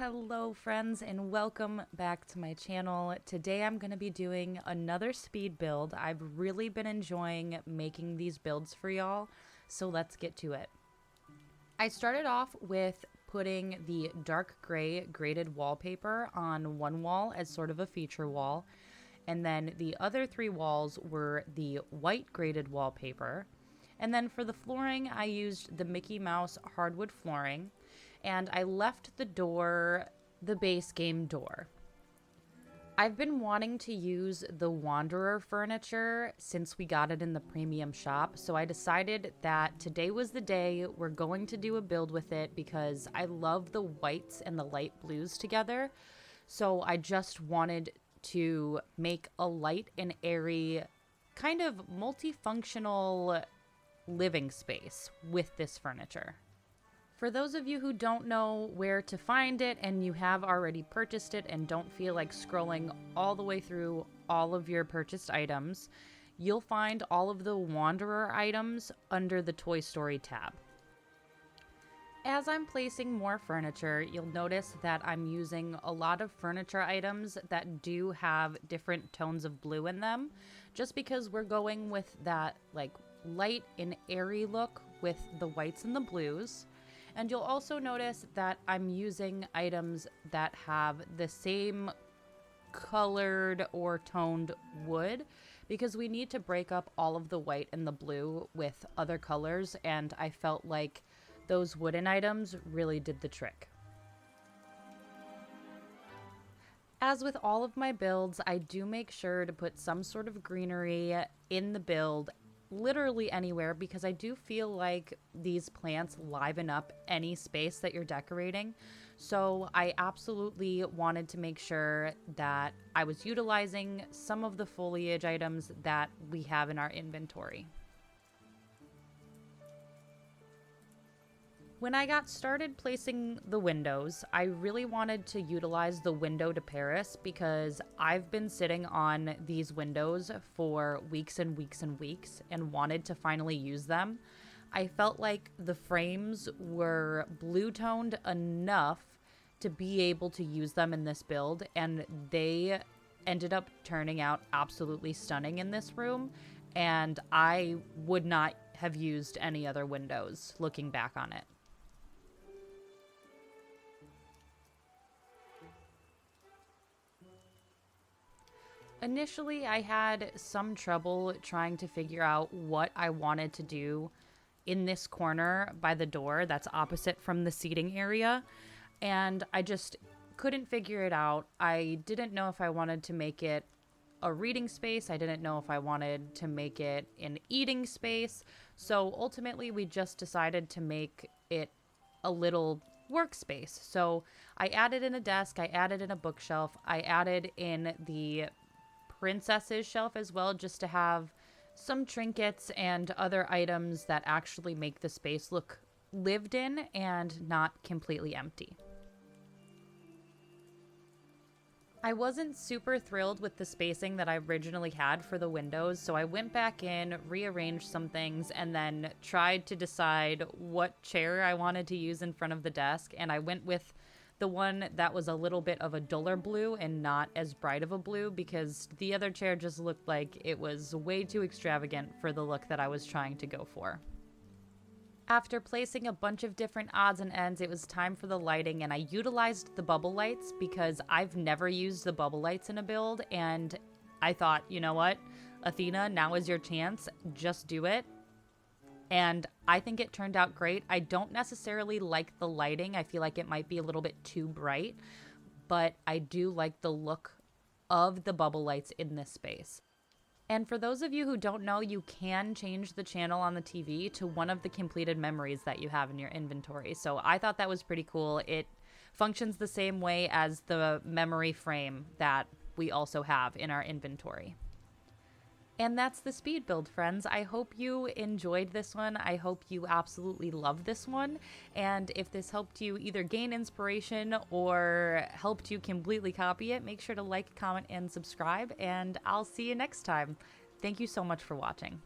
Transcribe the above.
Hello friends and welcome back to my channel. Today I'm going to be doing another speed build. I've really been enjoying making these builds for y'all, so let's get to it. I started off with putting the dark gray graded wallpaper on one wall as sort of a feature wall, and then the other three walls were the white graded wallpaper. And then for the flooring, I used the Mickey Mouse hardwood flooring, and I left the door the base game door. I've been wanting to use the Wanderer furniture since we got it in the premium shop, so I decided that today was the day we're going to do a build with it because I love the whites and the light blues together. So I just wanted to make a light and airy, kind of multifunctional living space with this furniture. For those of you who don't know where to find it and you have already purchased it and don't feel like scrolling all the way through all of your purchased items, you'll find all of the Wanderer items under the Toy Story tab. As I'm placing more furniture, you'll notice that I'm using a lot of furniture items that do have different tones of blue in them, just because we're going with that like light and airy look with the whites and the blues. And you'll also notice that I'm using items that have the same colored or toned wood because we need to break up all of the white and the blue with other colors, and I felt like those wooden items really did the trick. As with all of my builds, I do make sure to put some sort of greenery in the build literally anywhere because I do feel like these plants liven up any space that you're decorating. So I absolutely wanted to make sure that I was utilizing some of the foliage items that we have in our inventory. When I got started placing the windows, I really wanted to utilize the window to Paris because I've been sitting on these windows for weeks and weeks and weeks and wanted to finally use them. I felt like the frames were blue toned enough to be able to use them in this build, and they ended up turning out absolutely stunning in this room, and I would not have used any other windows looking back on it. Initially, I had some trouble trying to figure out what I wanted to do in this corner by the door that's opposite from the seating area, and I just couldn't figure it out. I didn't know if I wanted to make it a reading space. I didn't know if I wanted to make it an eating space. So ultimately, we just decided to make it a little workspace. So I added in a desk, I added in a bookshelf, I added in the princess's shelf as well, just to have some trinkets and other items that actually make the space look lived in and not completely empty. I wasn't super thrilled with the spacing that I originally had for the windows, so I went back in, rearranged some things, and then tried to decide what chair I wanted to use in front of the desk, and I went with the one that was a little bit of a duller blue and not as bright of a blue because the other chair just looked like it was way too extravagant for the look that I was trying to go for. After placing a bunch of different odds and ends, it was time for the lighting, and I utilized the bubble lights because I've never used the bubble lights in a build, and I thought, you know what, Athena, now is your chance, just do it. And I think it turned out great. I don't necessarily like the lighting. I feel like it might be a little bit too bright, but I do like the look of the bubble lights in this space. And for those of you who don't know, you can change the channel on the TV to one of the completed memories that you have in your inventory. So I thought that was pretty cool. It functions the same way as the memory frame that we also have in our inventory. And that's the speed build, friends. I hope you enjoyed this one. I hope you absolutely love this one. And if this helped you either gain inspiration or helped you completely copy it, make sure to like, comment, and subscribe. And I'll see you next time. Thank you so much for watching.